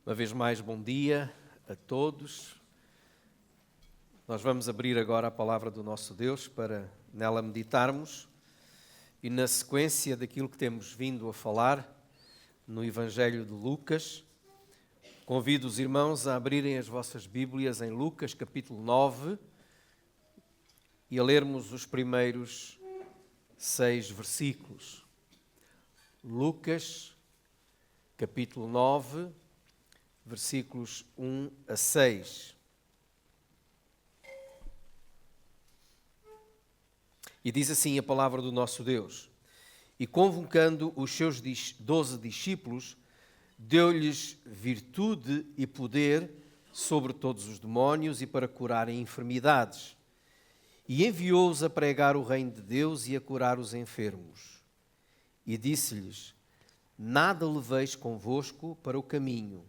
Uma vez mais, bom dia a todos. Nós vamos abrir agora a palavra do nosso Deus para nela meditarmos e na sequência daquilo que temos vindo a falar no Evangelho de Lucas, convido os irmãos a abrirem as vossas Bíblias em Lucas capítulo 9 e a lermos os primeiros 6 versículos. Lucas capítulo 9, versículos 1 a 6. E diz assim a palavra do nosso Deus: E convocando os seus 12 discípulos, deu-lhes virtude e poder sobre todos os demónios e para curarem enfermidades. E enviou-os a pregar o reino de Deus e a curar os enfermos. E disse-lhes: Nada leveis convosco para o caminho,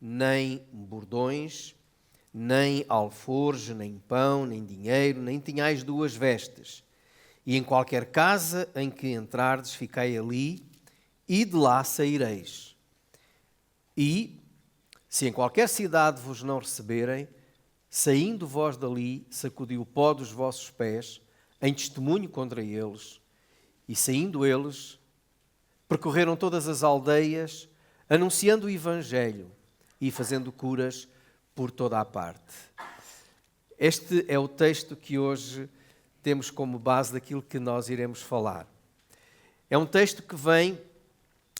nem bordões, nem alforje, nem pão, nem dinheiro, nem tenhais 2 vestes. E em qualquer casa em que entrardes, ficai ali, e de lá saireis. E, se em qualquer cidade vos não receberem, saindo vós dali, sacudi o pó dos vossos pés, em testemunho contra eles, e saindo eles, percorreram todas as aldeias, anunciando o Evangelho e fazendo curas por toda a parte. Este é o texto que hoje temos como base daquilo que nós iremos falar. É um texto que vem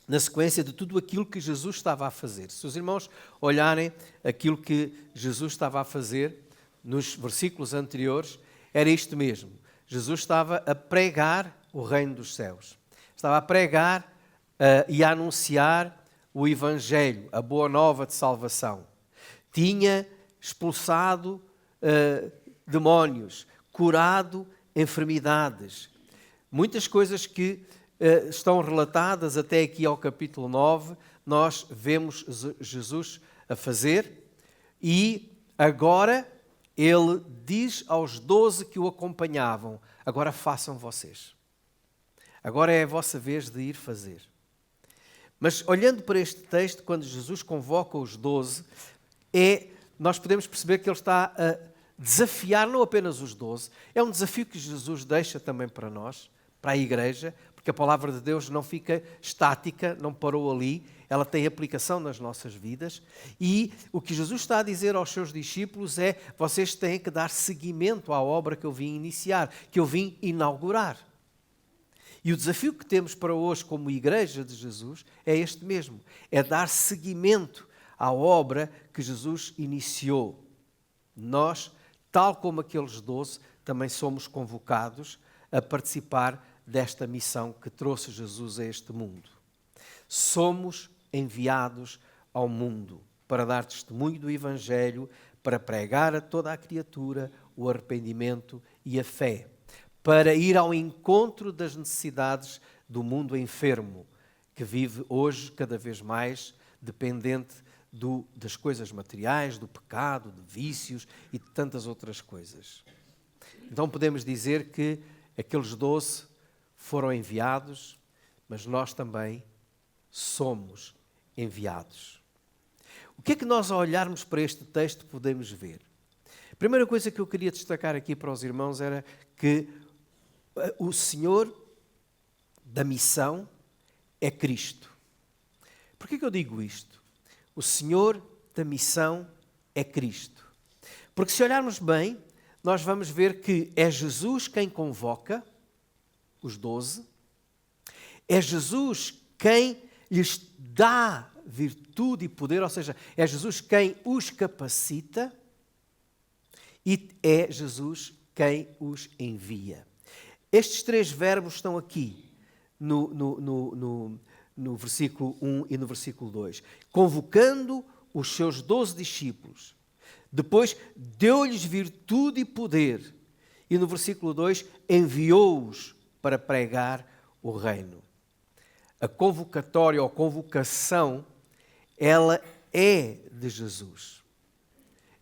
na sequência de tudo aquilo que Jesus estava a fazer. Se os irmãos olharem aquilo que Jesus estava a fazer nos versículos anteriores, era isto mesmo. Jesus estava a pregar o reino dos céus. Estava a pregar e a anunciar o Evangelho, a boa nova de salvação. Tinha expulsado demónios, curado enfermidades. Muitas coisas que estão relatadas até aqui ao capítulo 9, nós vemos Jesus a fazer e agora ele diz aos 12 que o acompanhavam: agora façam vocês. Agora é a vossa vez de ir fazer. Mas olhando para este texto, quando Jesus convoca os 12, nós podemos perceber que ele está a desafiar não apenas os 12, é um desafio que Jesus deixa também para nós, para a igreja, porque a palavra de Deus não fica estática, não parou ali, ela tem aplicação nas nossas vidas. E o que Jesus está a dizer aos seus discípulos é: vocês têm que dar seguimento à obra que eu vim iniciar, que eu vim inaugurar. E o desafio que temos para hoje como Igreja de Jesus é este mesmo, é dar seguimento à obra que Jesus iniciou. Nós, tal como aqueles 12, também somos convocados a participar desta missão que trouxe Jesus a este mundo. Somos enviados ao mundo para dar testemunho do Evangelho, para pregar a toda a criatura o arrependimento e a fé, para ir ao encontro das necessidades do mundo enfermo, que vive hoje cada vez mais dependente das coisas materiais, do pecado, de vícios e de tantas outras coisas. Então podemos dizer que aqueles 12 foram enviados, mas nós também somos enviados. O que é que nós, ao olharmos para este texto, podemos ver? A primeira coisa que eu queria destacar aqui para os irmãos era que o Senhor da missão é Cristo. Por que eu digo isto? O Senhor da missão é Cristo. Porque se olharmos bem, nós vamos ver que é Jesus quem convoca os 12, é Jesus quem lhes dá virtude e poder, ou seja, é Jesus quem os capacita e é Jesus quem os envia. Estes 3 verbos estão aqui no versículo 1 e no versículo 2. Convocando os seus 12 discípulos. Depois, deu-lhes virtude e poder. E no versículo 2, enviou-os para pregar o reino. A convocatória ou convocação, ela é de Jesus.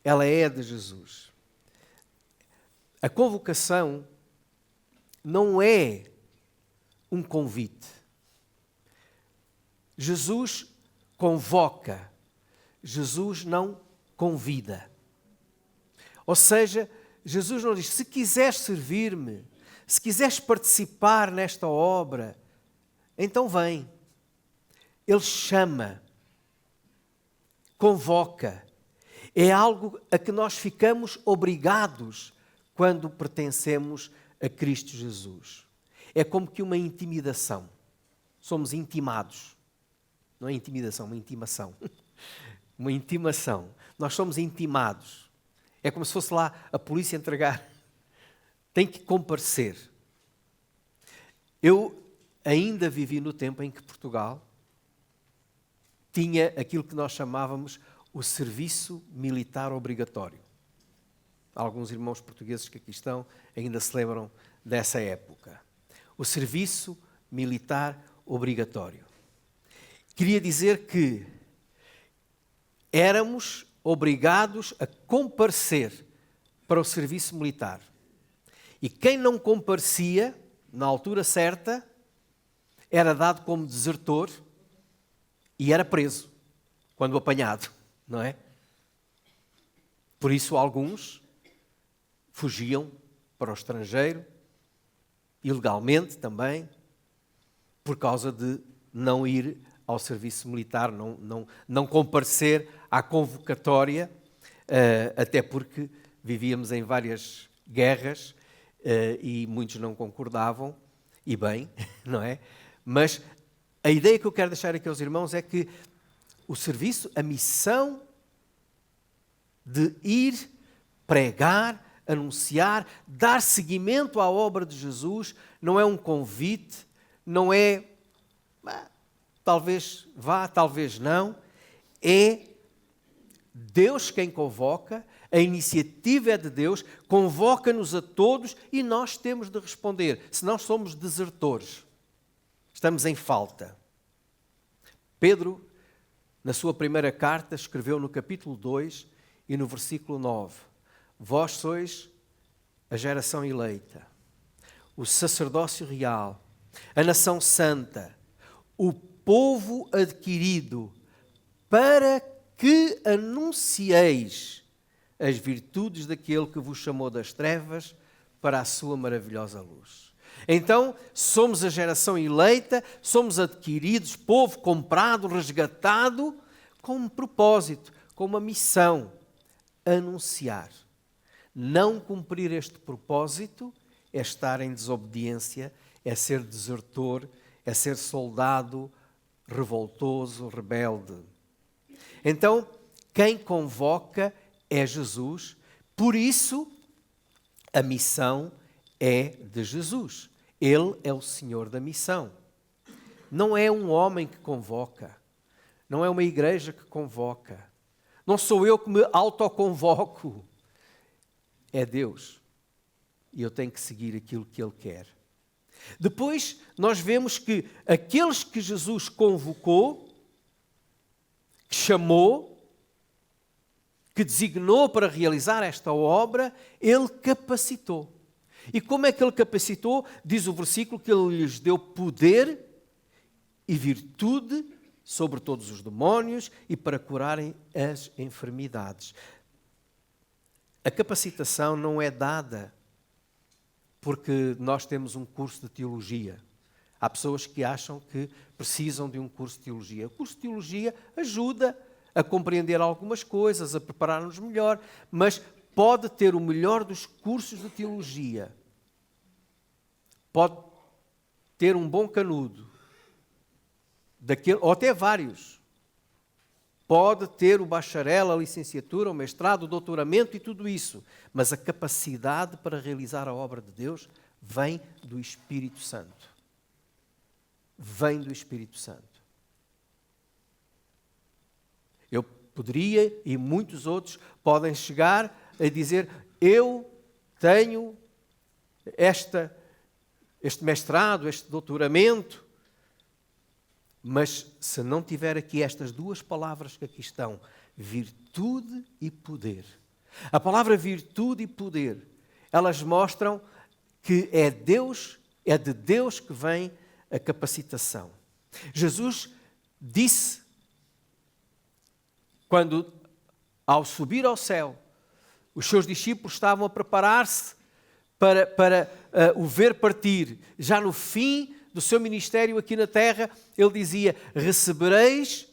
Ela é de Jesus. A convocação não é um convite. Jesus convoca, Jesus não convida. Ou seja, Jesus não diz, se quiseres servir-me, se quiseres participar nesta obra, então vem. Ele chama, convoca. É algo a que nós ficamos obrigados quando pertencemos a Cristo Jesus. É como que uma intimidação. Somos intimados. Não é intimidação, uma intimação. Uma intimação. Nós somos intimados. É como se fosse lá a polícia entregar. Tem que comparecer. Eu ainda vivi no tempo em que Portugal tinha aquilo que nós chamávamos o serviço militar obrigatório. Alguns irmãos portugueses que aqui estão ainda se lembram dessa época. O serviço militar obrigatório. Queria dizer que éramos obrigados a comparecer para o serviço militar. E quem não comparecia, na altura certa, era dado como desertor e era preso, quando apanhado, não é? Por isso alguns fugiam para o estrangeiro, ilegalmente também, por causa de não ir ao serviço militar, não comparecer à convocatória, até porque vivíamos em várias guerras e muitos não concordavam, e bem, não é? Mas a ideia que eu quero deixar aqui aos irmãos é que o serviço, a missão de ir pregar, anunciar, dar seguimento à obra de Jesus, não é um convite, não é talvez vá, talvez não, é Deus quem convoca, a iniciativa é de Deus, convoca-nos a todos e nós temos de responder, senão somos desertores, estamos em falta. Pedro, na sua primeira carta, escreveu no capítulo 2 e no versículo 9, vós sois a geração eleita, o sacerdócio real, a nação santa, o povo adquirido, para que anuncieis as virtudes daquele que vos chamou das trevas para a sua maravilhosa luz. Então, somos a geração eleita, somos adquiridos, povo comprado, resgatado, com um propósito, com uma missão, anunciar. Não cumprir este propósito é estar em desobediência, é ser desertor, é ser soldado revoltoso, rebelde. Então, quem convoca é Jesus, por isso a missão é de Jesus. Ele é o Senhor da missão. Não é um homem que convoca, não é uma igreja que convoca, não sou eu que me autoconvoco, é Deus. E eu tenho que seguir aquilo que Ele quer. Depois, nós vemos que aqueles que Jesus convocou, que chamou, que designou para realizar esta obra, Ele capacitou. E como é que Ele capacitou? Diz o versículo que Ele lhes deu poder e virtude sobre todos os demónios e para curarem as enfermidades. A capacitação não é dada porque nós temos um curso de teologia. Há pessoas que acham que precisam de um curso de teologia. O curso de teologia ajuda a compreender algumas coisas, a preparar-nos melhor, mas pode ter o melhor dos cursos de teologia. Pode ter um bom canudo, ou até vários. Pode ter o bacharel, a licenciatura, o mestrado, o doutoramento e tudo isso. Mas a capacidade para realizar a obra de Deus vem do Espírito Santo. Vem do Espírito Santo. Eu poderia, e muitos outros, podem chegar a dizer, eu tenho este mestrado, este doutoramento, mas se não tiver aqui estas duas palavras que aqui estão, virtude e poder. A palavra virtude e poder, elas mostram que é de Deus que vem a capacitação. Jesus disse quando, ao subir ao céu, os seus discípulos estavam a preparar-se para o ver partir. Já no fim do seu ministério aqui na terra, ele dizia: recebereis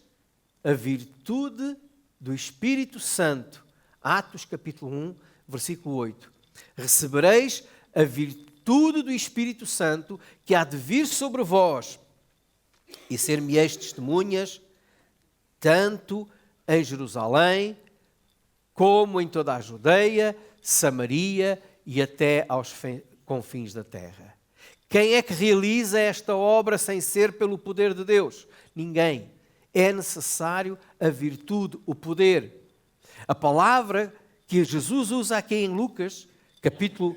a virtude do Espírito Santo. Atos capítulo 1, versículo 8. Recebereis a virtude do Espírito Santo que há de vir sobre vós e ser-me-eis testemunhas, tanto em Jerusalém, como em toda a Judeia, Samaria e até aos confins da terra. Quem é que realiza esta obra sem ser pelo poder de Deus? Ninguém. É necessário a virtude, o poder. A palavra que Jesus usa aqui em Lucas, capítulo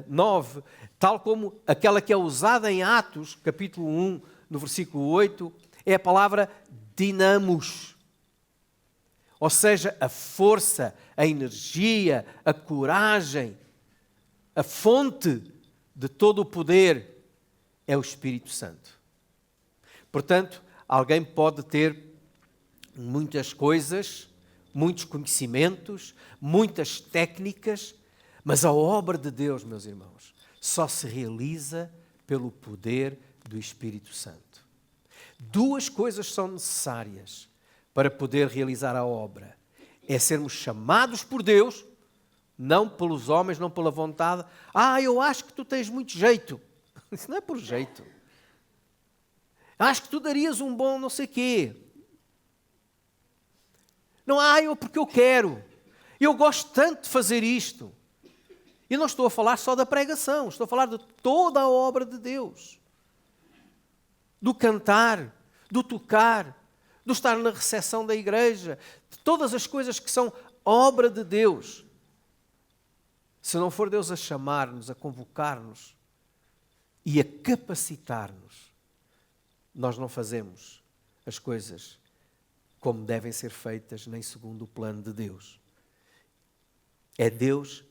9, tal como aquela que é usada em Atos, capítulo 1, no versículo 8, é a palavra dinamos. Ou seja, a força, a energia, a coragem, a fonte de todo o poder é o Espírito Santo. Portanto, alguém pode ter muitas coisas, muitos conhecimentos, muitas técnicas, mas a obra de Deus, meus irmãos, só se realiza pelo poder do Espírito Santo. Duas coisas são necessárias para poder realizar a obra. É sermos chamados por Deus, não pelos homens, não pela vontade. Eu acho que tu tens muito jeito. Isso não é por jeito. Acho que tu darias um bom não sei quê. Não, porque eu quero. Eu gosto tanto de fazer isto. E não estou a falar só da pregação, estou a falar de toda a obra de Deus. Do cantar, do tocar, do estar na recepção da igreja, de todas as coisas que são obra de Deus. Se não for Deus a chamar-nos, a convocar-nos e a capacitar-nos, nós não fazemos as coisas como devem ser feitas, nem segundo o plano de Deus. É Deus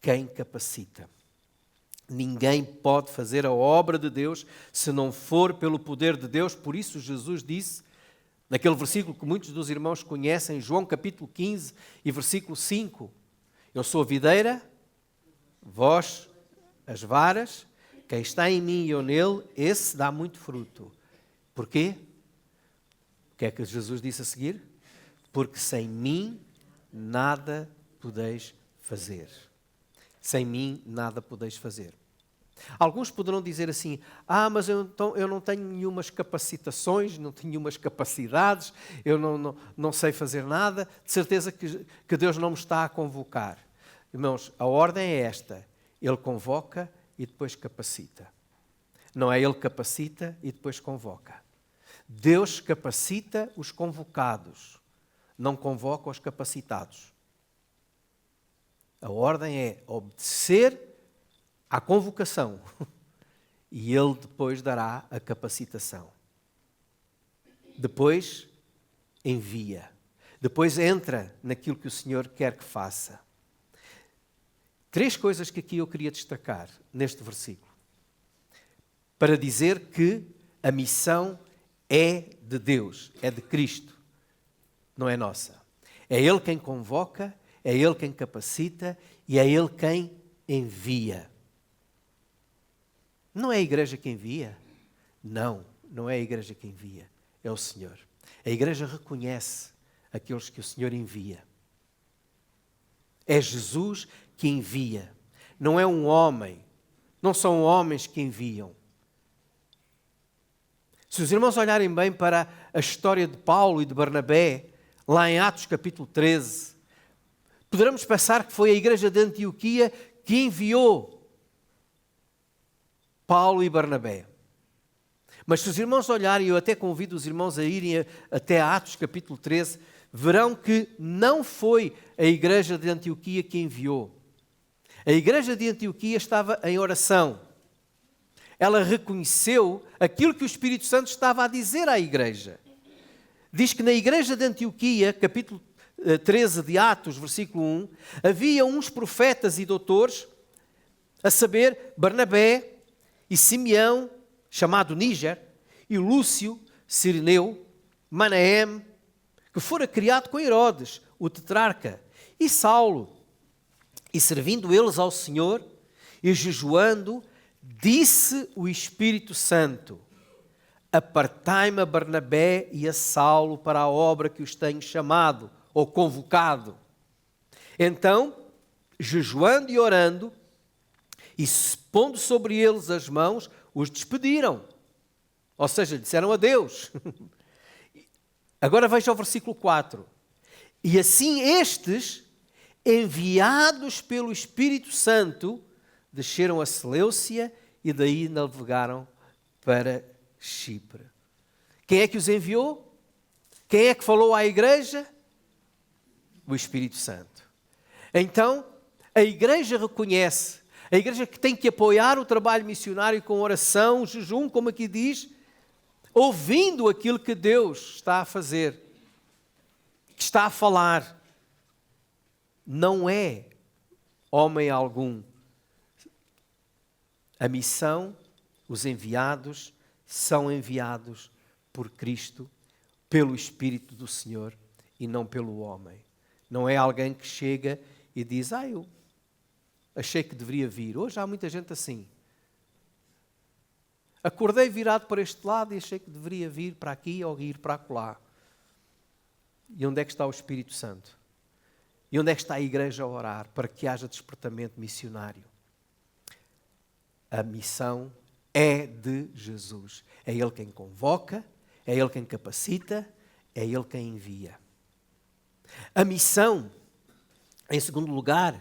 quem capacita. Ninguém pode fazer a obra de Deus se não for pelo poder de Deus. Por isso Jesus disse, naquele versículo que muitos dos irmãos conhecem, João capítulo 15 e versículo 5, eu sou a videira, vós as varas, quem está em mim e eu nele, esse dá muito fruto. Porquê? O que é que Jesus disse a seguir? Porque sem mim nada podeis fazer. Sem mim nada podeis fazer. Alguns poderão dizer assim, mas eu não tenho nenhumas capacitações, não tenho nenhumas capacidades, eu não sei fazer nada, de certeza que Deus não me está a convocar. Irmãos, a ordem é esta, Ele convoca e depois capacita. Não é Ele capacita e depois convoca. Deus capacita os convocados, não convoca os capacitados. A ordem é obedecer à convocação e Ele depois dará a capacitação. Depois envia. Depois entra naquilo que o Senhor quer que faça. 3 coisas que aqui eu queria destacar neste versículo. Para dizer que a missão é de Deus, é de Cristo, não é nossa. É Ele quem convoca, é Ele quem capacita e é Ele quem envia. Não é a igreja que envia? Não é a igreja que envia, é o Senhor. A igreja reconhece aqueles que o Senhor envia. É Jesus que envia, não é um homem, não são homens que enviam. Se os irmãos olharem bem para a história de Paulo e de Barnabé, lá em Atos capítulo 13, poderemos pensar que foi a igreja de Antioquia que enviou Paulo e Barnabé. Mas se os irmãos olharem, eu até convido os irmãos a irem até Atos capítulo 13, verão que não foi a igreja de Antioquia que enviou. A igreja de Antioquia estava em oração. Ela reconheceu aquilo que o Espírito Santo estava a dizer à igreja. Diz que na igreja de Antioquia, capítulo 13 de Atos, versículo 1, havia uns profetas e doutores, a saber, Barnabé e Simeão, chamado Níger, e Lúcio, Cireneu, Manaém, que fora criado com Herodes, o tetrarca, e Saulo. E servindo eles ao Senhor e jejuando, disse o Espírito Santo: apartai-me a Barnabé e a Saulo para a obra que os tenho chamado, ou convocado. Então, jejuando e orando, e pondo sobre eles as mãos, os despediram. Ou seja, disseram adeus. Agora veja o versículo 4. E assim estes, enviados pelo Espírito Santo, desceram a Seleucia e daí navegaram para Chipre. Quem é que os enviou? Quem é que falou à igreja? O Espírito Santo. Então, a igreja reconhece, a igreja que tem que apoiar o trabalho missionário com oração, jejum, como aqui diz, ouvindo aquilo que Deus está a fazer, que está a falar. Não é homem algum. A missão, os enviados, são enviados por Cristo, pelo Espírito do Senhor e não pelo homem. Não é alguém que chega e diz: eu achei que deveria vir. Hoje há muita gente assim. Acordei virado para este lado e achei que deveria vir para aqui ou ir para acolá. E onde é que está o Espírito Santo? E onde é que está a igreja a orar para que haja despertamento missionário? A missão é de Jesus. É Ele quem convoca, é Ele quem capacita, é Ele quem envia. A missão, em segundo lugar,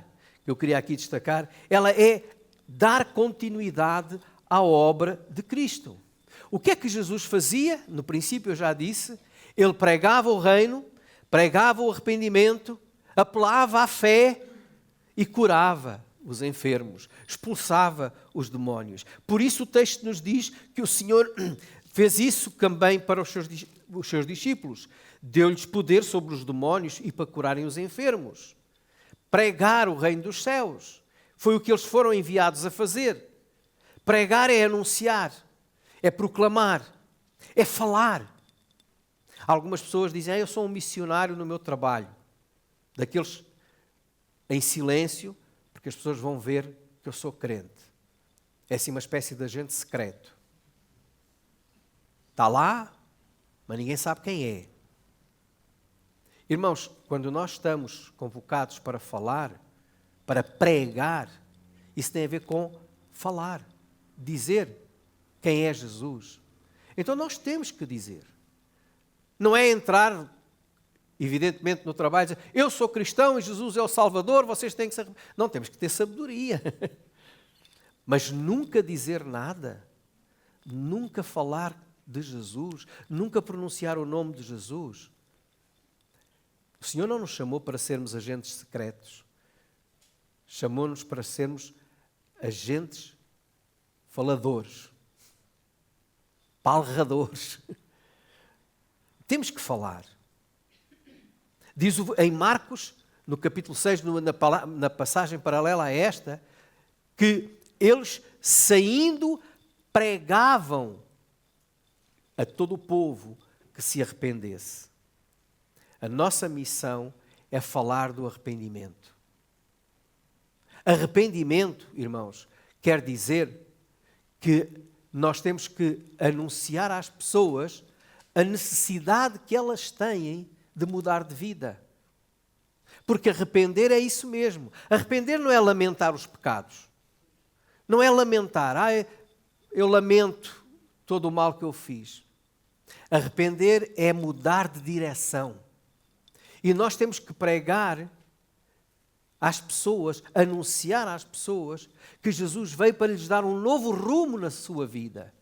que eu queria aqui destacar, ela é dar continuidade à obra de Cristo. O que é que Jesus fazia? No princípio eu já disse, Ele pregava o reino, pregava o arrependimento, apelava à fé e curava os enfermos, expulsava os demónios. Por isso o texto nos diz que o Senhor fez isso também para os seus discípulos. Deu-lhes poder sobre os demónios e para curarem os enfermos. Pregar o reino dos céus. Foi o que eles foram enviados a fazer. Pregar é anunciar, é proclamar, é falar. Algumas pessoas dizem: eu sou um missionário no meu trabalho. Daqueles em silêncio, porque as pessoas vão ver que eu sou crente. É assim uma espécie de agente secreto. Está lá, mas ninguém sabe quem é. Irmãos, quando nós estamos convocados para falar, para pregar, isso tem a ver com falar, dizer quem é Jesus. Então nós temos que dizer. Não é entrar, evidentemente, no trabalho e dizer: eu sou cristão e Jesus é o Salvador, vocês têm que ser... Não, temos que ter sabedoria. Mas nunca dizer nada, nunca falar de Jesus, nunca pronunciar o nome de Jesus. O Senhor não nos chamou para sermos agentes secretos. Chamou-nos para sermos agentes faladores, palradores. Temos que falar. Diz em Marcos, no capítulo 6, na passagem paralela a esta, que eles, saindo, pregavam a todo o povo que se arrependesse. A nossa missão é falar do arrependimento. Arrependimento, irmãos, quer dizer que nós temos que anunciar às pessoas a necessidade que elas têm de mudar de vida. Porque arrepender é isso mesmo. Arrepender não é lamentar os pecados. Não é lamentar: eu lamento todo o mal que eu fiz. Arrepender é mudar de direção. E nós temos que pregar às pessoas, anunciar às pessoas que Jesus veio para lhes dar um novo rumo na sua vida,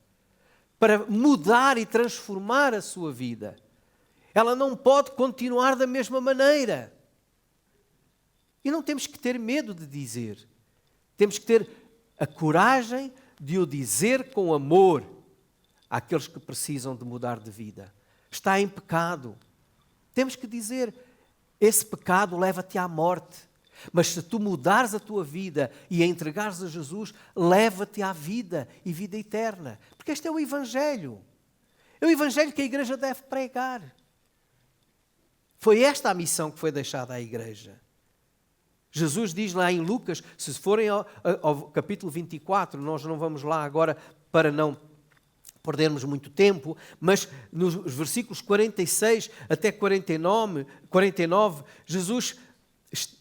para mudar e transformar a sua vida. Ela não pode continuar da mesma maneira. E não temos que ter medo de dizer. Temos que ter a coragem de o dizer com amor àqueles que precisam de mudar de vida. Está em pecado. Temos que dizer: esse pecado leva-te à morte. Mas se tu mudares a tua vida e a entregares a Jesus, leva-te à vida e vida eterna. Porque este é o Evangelho. É o Evangelho que a igreja deve pregar. Foi esta a missão que foi deixada à igreja. Jesus diz lá em Lucas, se forem ao capítulo 24, nós não vamos lá agora para não perdermos muito tempo, mas nos versículos 46 até 49, Jesus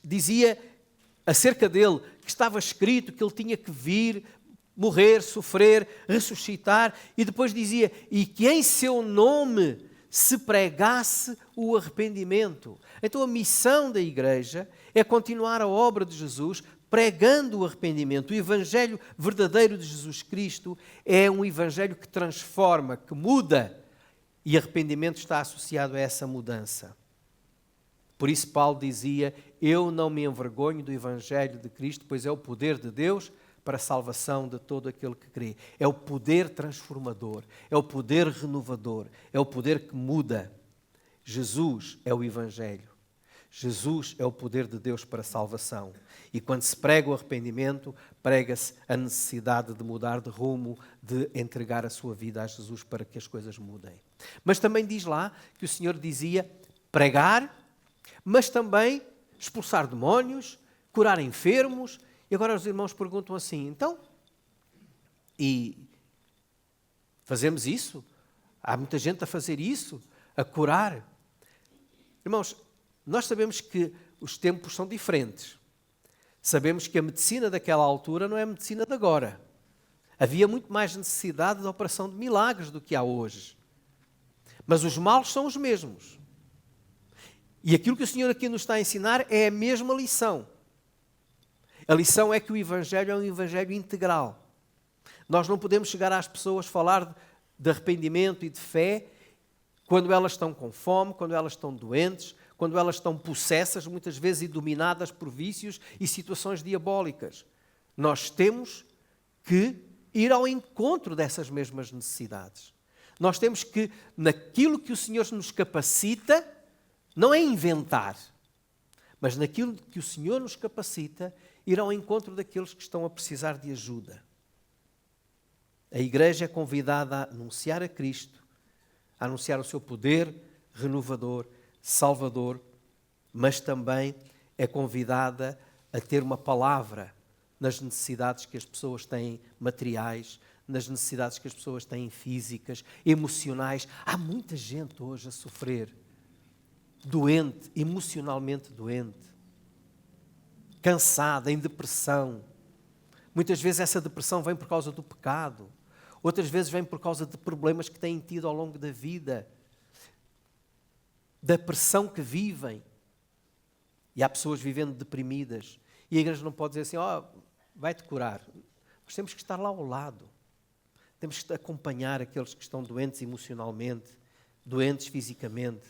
dizia acerca dele que estava escrito que ele tinha que vir, morrer, sofrer, ressuscitar, e depois dizia, e que em seu nome se pregasse o arrependimento. Então a missão da igreja é continuar a obra de Jesus, pregando o arrependimento. O evangelho verdadeiro de Jesus Cristo é um evangelho que transforma, que muda, e arrependimento está associado a essa mudança. Por isso Paulo dizia, eu não me envergonho do evangelho de Cristo, pois é o poder de Deus para a salvação de todo aquele que crê. É o poder transformador, é o poder renovador, é o poder que muda. Jesus é o evangelho. Jesus é o poder de Deus para a salvação. E quando se prega o arrependimento, prega-se a necessidade de mudar de rumo, de entregar a sua vida a Jesus para que as coisas mudem. Mas também diz lá que o Senhor dizia pregar, mas também expulsar demónios, curar enfermos. E agora os irmãos perguntam assim, então, e fazemos isso? Há muita gente a fazer isso, a curar. Irmãos, nós sabemos que os tempos são diferentes. Sabemos que a medicina daquela altura não é a medicina de agora. Havia muito mais necessidade de operação de milagres do que há hoje. Mas os males são os mesmos. E aquilo que o Senhor aqui nos está a ensinar é a mesma lição. A lição é que o Evangelho é um Evangelho integral. Nós não podemos chegar às pessoas falar de arrependimento e de fé quando elas estão com fome, quando elas estão doentes, quando elas estão possessas, muitas vezes, e dominadas por vícios e situações diabólicas. Nós temos que ir ao encontro dessas mesmas necessidades. Nós temos que, naquilo que o Senhor nos capacita, não é inventar, mas naquilo que o Senhor nos capacita, ir ao encontro daqueles que estão a precisar de ajuda. A igreja é convidada a anunciar a Cristo, a anunciar o seu poder renovador, salvador, mas também é convidada a ter uma palavra nas necessidades que as pessoas têm materiais, nas necessidades que as pessoas têm físicas, emocionais. Há muita gente hoje a sofrer, doente, emocionalmente doente, cansada, em depressão. Muitas vezes essa depressão vem por causa do pecado, outras vezes vem por causa de problemas que têm tido ao longo da vida, da pressão que vivem. E há pessoas vivendo deprimidas. E a igreja não pode dizer assim, vai-te curar. Nós temos que estar lá ao lado. Temos que acompanhar aqueles que estão doentes emocionalmente, doentes fisicamente.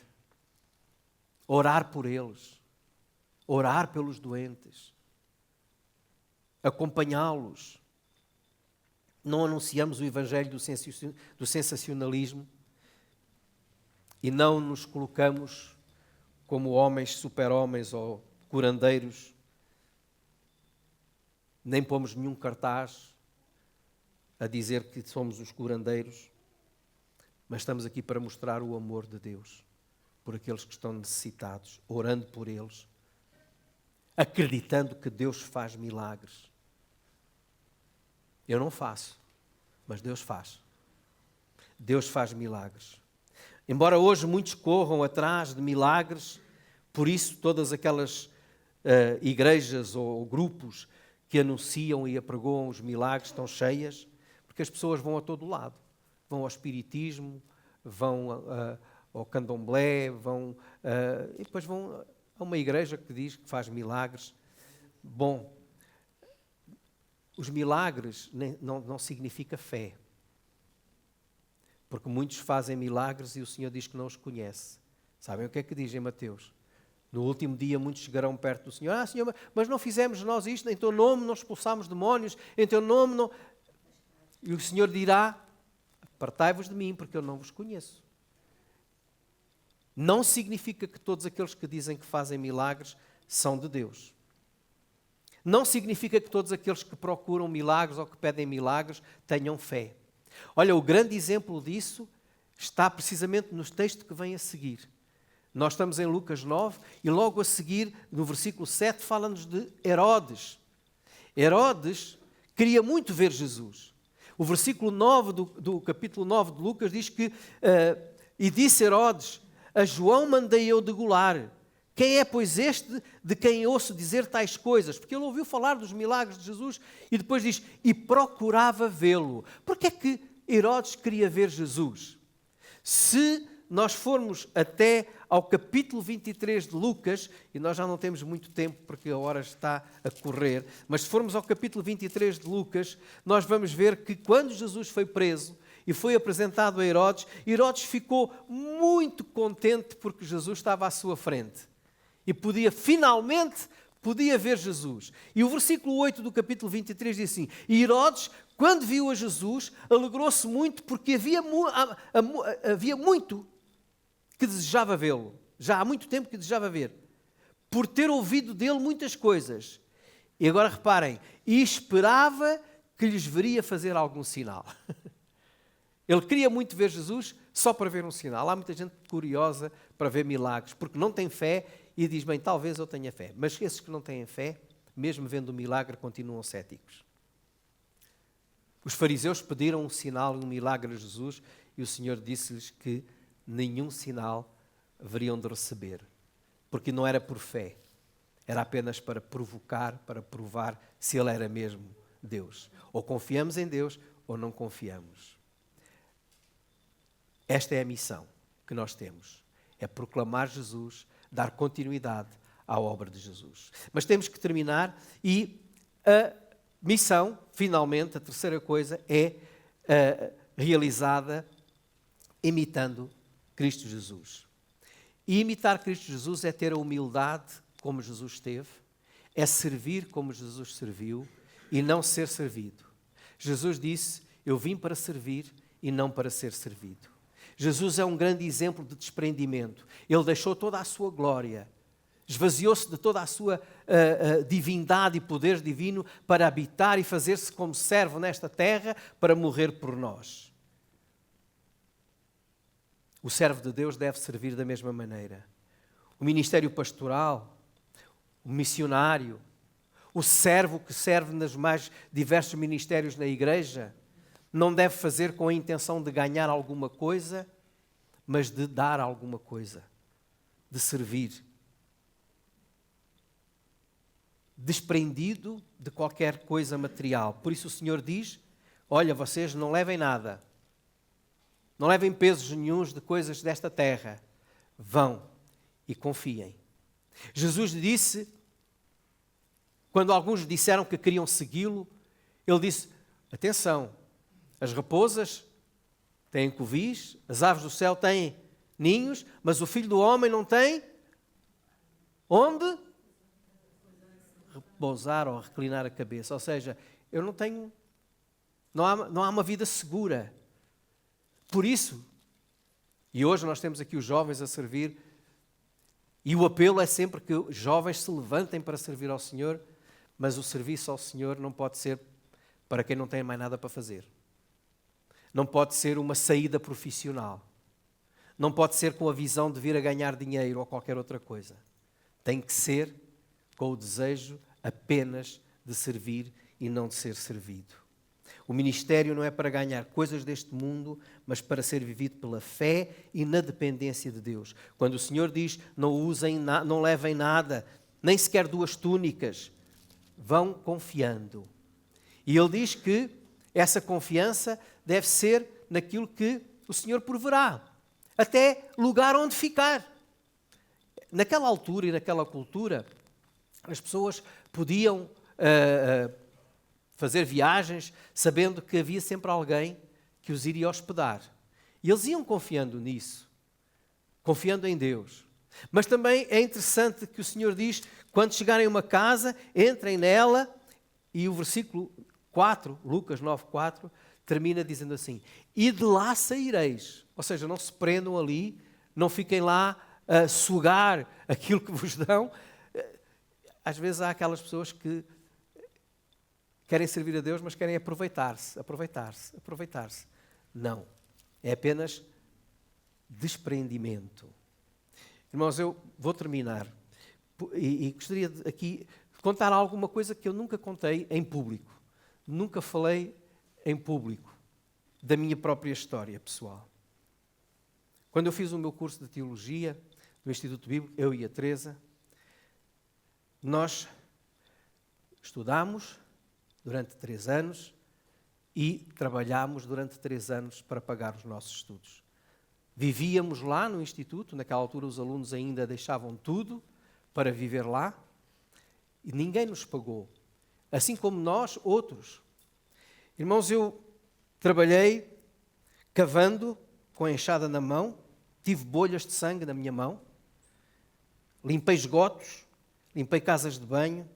Orar por eles. Orar pelos doentes. Acompanhá-los. Não anunciamos o evangelho do sensacionalismo e não nos colocamos como homens, super-homens ou curandeiros. Nem pomos nenhum cartaz a dizer que somos os curandeiros, mas estamos aqui para mostrar o amor de Deus por aqueles que estão necessitados, orando por eles, acreditando que Deus faz milagres. Eu não faço, mas Deus faz. Deus faz milagres. Embora hoje muitos corram atrás de milagres, por isso todas aquelas igrejas ou grupos que anunciam e apregoam os milagres estão cheias, porque as pessoas vão a todo lado. Vão ao espiritismo, vão ao candomblé, e depois vão a uma igreja que diz que faz milagres. Bom, os milagres não significa fé. Porque muitos fazem milagres e o Senhor diz que não os conhece. Sabem o que é que diz em Mateus? No último dia muitos chegarão perto do Senhor. Senhor, mas não fizemos nós isto, em teu nome não expulsamos demónios, em teu nome não... E o Senhor dirá, apartai-vos de mim, porque eu não vos conheço. Não significa que todos aqueles que dizem que fazem milagres são de Deus. Não significa que todos aqueles que procuram milagres ou que pedem milagres tenham fé. Olha, o grande exemplo disso está precisamente no texto que vem a seguir. Nós estamos em Lucas 9 e logo a seguir, no versículo 7, fala-nos de Herodes. Herodes queria muito ver Jesus. O versículo 9 do capítulo 9 de Lucas diz que e disse Herodes, a João mandei eu degolar. Quem é, pois, este de quem ouço dizer tais coisas? Porque ele ouviu falar dos milagres de Jesus e depois diz, e procurava vê-lo. Porquê é que Herodes queria ver Jesus? Se nós formos até ao capítulo 23 de Lucas, e nós já não temos muito tempo porque a hora está a correr, mas se formos ao capítulo 23 de Lucas, nós vamos ver que quando Jesus foi preso e foi apresentado a Herodes, Herodes ficou muito contente porque Jesus estava à sua frente e finalmente podia ver Jesus. E o versículo 8 do capítulo 23 diz assim, e Herodes, quando viu a Jesus, alegrou-se muito porque havia muito que desejava vê-lo. Já há muito tempo que desejava ver. Por ter ouvido dele muitas coisas. E agora reparem, e esperava que lhes veria fazer algum sinal. Ele queria muito ver Jesus só para ver um sinal. Há muita gente curiosa para ver milagres, porque não tem fé e diz, bem, talvez eu tenha fé. Mas esses que não têm fé, mesmo vendo o milagre, continuam céticos. Os fariseus pediram um sinal e um milagre a Jesus e o Senhor disse-lhes que nenhum sinal haveriam de receber, porque não era por fé, era apenas para provocar, para provar se Ele era mesmo Deus. Ou confiamos em Deus ou não confiamos. Esta é a missão que nós temos, é proclamar Jesus, dar continuidade à obra de Jesus. Mas temos que terminar e a missão, finalmente, a terceira coisa, é realizada imitando Cristo Jesus. E imitar Cristo Jesus é ter a humildade como Jesus teve, é servir como Jesus serviu e não ser servido. Jesus disse, eu vim para servir e não para ser servido. Jesus é um grande exemplo de desprendimento. Ele deixou toda a sua glória, esvaziou-se de toda a sua divindade e poder divino para habitar e fazer-se como servo nesta terra para morrer por nós. O servo de Deus deve servir da mesma maneira. O ministério pastoral, o missionário, o servo que serve nos mais diversos ministérios na igreja, não deve fazer com a intenção de ganhar alguma coisa, mas de dar alguma coisa, de servir. Desprendido de qualquer coisa material. Por isso o Senhor diz, olha, vocês não levem nada. Não levem pesos nenhuns de coisas desta terra. Vão e confiem. Jesus disse, quando alguns disseram que queriam segui-lo, ele disse, atenção, as raposas têm covis, as aves do céu têm ninhos, mas o Filho do Homem não tem onde repousar ou reclinar a cabeça. Ou seja, eu não tenho, não há uma vida segura. Por isso, e hoje nós temos aqui os jovens a servir, e o apelo é sempre que os jovens se levantem para servir ao Senhor, mas o serviço ao Senhor não pode ser para quem não tem mais nada para fazer. Não pode ser uma saída profissional. Não pode ser com a visão de vir a ganhar dinheiro ou qualquer outra coisa. Tem que ser com o desejo apenas de servir e não de ser servido. O ministério não é para ganhar coisas deste mundo, mas para ser vivido pela fé e na dependência de Deus. Quando o Senhor diz, não levem nada, nem sequer 2 túnicas, vão confiando. E Ele diz que essa confiança deve ser naquilo que o Senhor proverá, até lugar onde ficar. Naquela altura e naquela cultura, as pessoas podiam fazer viagens sabendo que havia sempre alguém que os iria hospedar. E eles iam confiando nisso, confiando em Deus. Mas também é interessante que o Senhor diz, quando chegarem a uma casa, entrem nela, e o versículo 4, Lucas 9:4, termina dizendo assim, e de lá saireis. Ou seja, não se prendam ali, não fiquem lá a sugar aquilo que vos dão. Às vezes há aquelas pessoas que querem servir a Deus, mas querem aproveitar-se. Não. É apenas desprendimento. Irmãos, eu vou terminar e gostaria de aqui contar alguma coisa que eu nunca contei em público. Nunca falei em público da minha própria história pessoal. Quando eu fiz o meu curso de Teologia no Instituto Bíblico, eu e a Teresa, nós estudámos durante 3 anos e trabalhámos durante 3 anos para pagar os nossos estudos. Vivíamos lá no Instituto, naquela altura os alunos ainda deixavam tudo para viver lá e ninguém nos pagou, assim como nós, outros. Irmãos, eu trabalhei cavando com a enxada na mão, tive bolhas de sangue na minha mão, limpei esgotos, limpei casas de banho,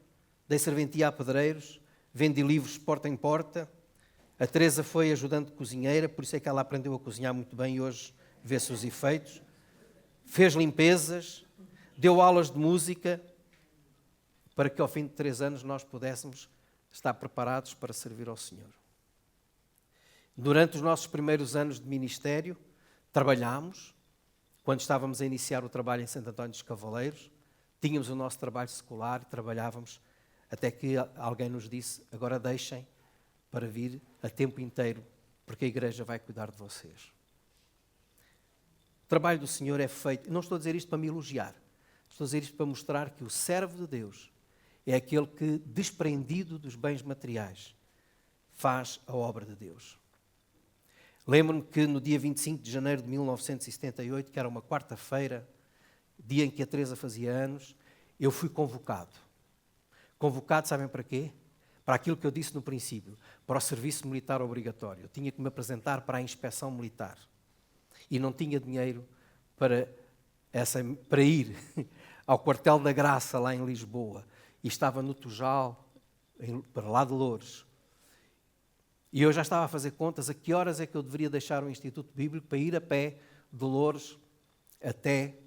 dei serventia a pedreiros, vendi livros de porta em porta. A Teresa foi ajudante de cozinheira, por isso é que ela aprendeu a cozinhar muito bem e hoje vê-se os efeitos. Fez limpezas, deu aulas de música, para que ao fim de 3 anos nós pudéssemos estar preparados para servir ao Senhor. Durante os nossos primeiros anos de ministério, trabalhámos. Quando estávamos a iniciar o trabalho em Santo António dos Cavaleiros, tínhamos o nosso trabalho secular e trabalhávamos até que alguém nos disse: agora deixem para vir a tempo inteiro, porque a igreja vai cuidar de vocês. O trabalho do Senhor é feito, não estou a dizer isto para me elogiar, estou a dizer isto para mostrar que o servo de Deus é aquele que, desprendido dos bens materiais, faz a obra de Deus. Lembro-me que no dia 25 de janeiro de 1978, que era uma quarta-feira, dia em que a Teresa fazia anos, eu fui convocado. Convocado, sabem para quê? Para aquilo que eu disse no princípio, para o serviço militar obrigatório. Eu tinha que me apresentar para a inspeção militar. E não tinha dinheiro para ir ao quartel da Graça, lá em Lisboa. E estava no Tujal, para lá de Loures. E eu já estava a fazer contas a que horas é que eu deveria deixar o Instituto Bíblico para ir a pé de Loures até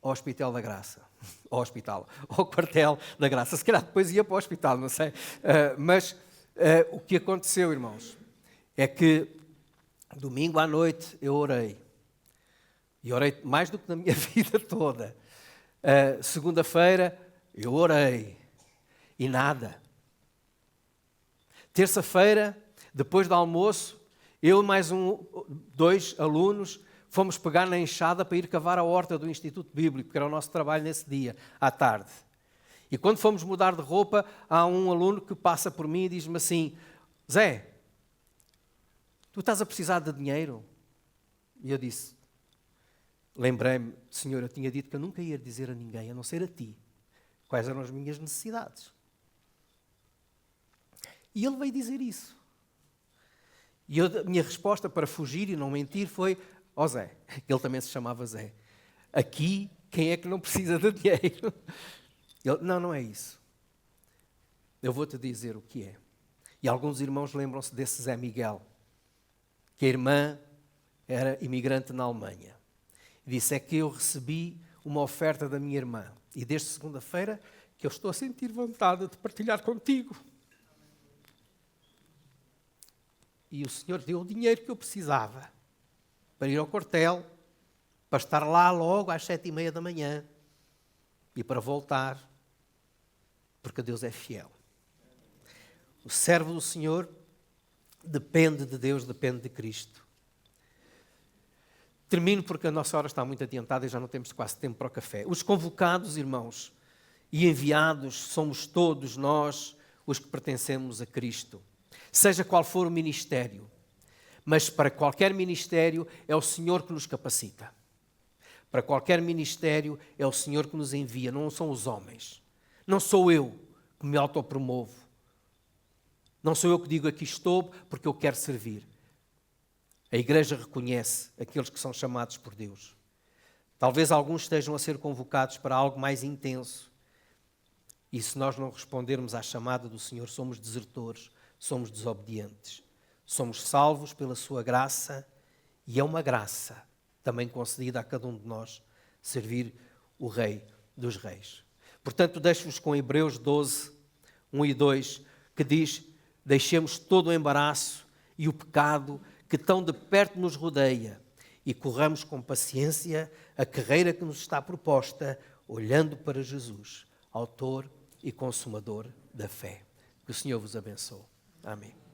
ao Hospital da Graça. Ao quartel da Graça. Se calhar depois ia para o hospital, não sei. Mas o que aconteceu, irmãos, é que domingo à noite eu orei. E orei mais do que na minha vida toda. Segunda-feira eu orei. E nada. Terça-feira, depois do almoço, eu e mais 2 alunos fomos pegar na enxada para ir cavar a horta do Instituto Bíblico, que era o nosso trabalho nesse dia, à tarde. E quando fomos mudar de roupa, há um aluno que passa por mim e diz-me assim: Zé, tu estás a precisar de dinheiro? E eu disse, lembrei-me, Senhor, eu tinha dito que eu nunca ia dizer a ninguém, a não ser a ti, quais eram as minhas necessidades. E ele veio dizer isso. E a minha resposta para fugir e não mentir foi: ó Zé, ele também se chamava Zé, aqui quem é que não precisa de dinheiro? Ele, não é isso. Eu vou-te dizer o que é. E alguns irmãos lembram-se desse Zé Miguel, que a irmã era imigrante na Alemanha. Disse: é que eu recebi uma oferta da minha irmã e desde segunda-feira que eu estou a sentir vontade de partilhar contigo. E o Senhor deu o dinheiro que eu precisava para ir ao quartel, para estar lá logo às 7h30 da manhã e para voltar, porque Deus é fiel. O servo do Senhor depende de Deus, depende de Cristo. Termino porque a nossa hora está muito adiantada e já não temos quase tempo para o café. Os convocados, irmãos, e enviados somos todos nós os que pertencemos a Cristo. Seja qual for o ministério, mas para qualquer ministério é o Senhor que nos capacita. Para qualquer ministério é o Senhor que nos envia, não são os homens. Não sou eu que me autopromovo. Não sou eu que digo aqui estou porque eu quero servir. A Igreja reconhece aqueles que são chamados por Deus. Talvez alguns estejam a ser convocados para algo mais intenso. E se nós não respondermos à chamada do Senhor, somos desertores, somos desobedientes. Somos salvos pela sua graça e é uma graça também concedida a cada um de nós servir o Rei dos Reis. Portanto, deixo-vos com Hebreus 12, 1 e 2, que diz: deixemos todo o embaraço e o pecado que tão de perto nos rodeia e corramos com paciência a carreira que nos está proposta, olhando para Jesus, autor e consumador da fé. Que o Senhor vos abençoe. Amém.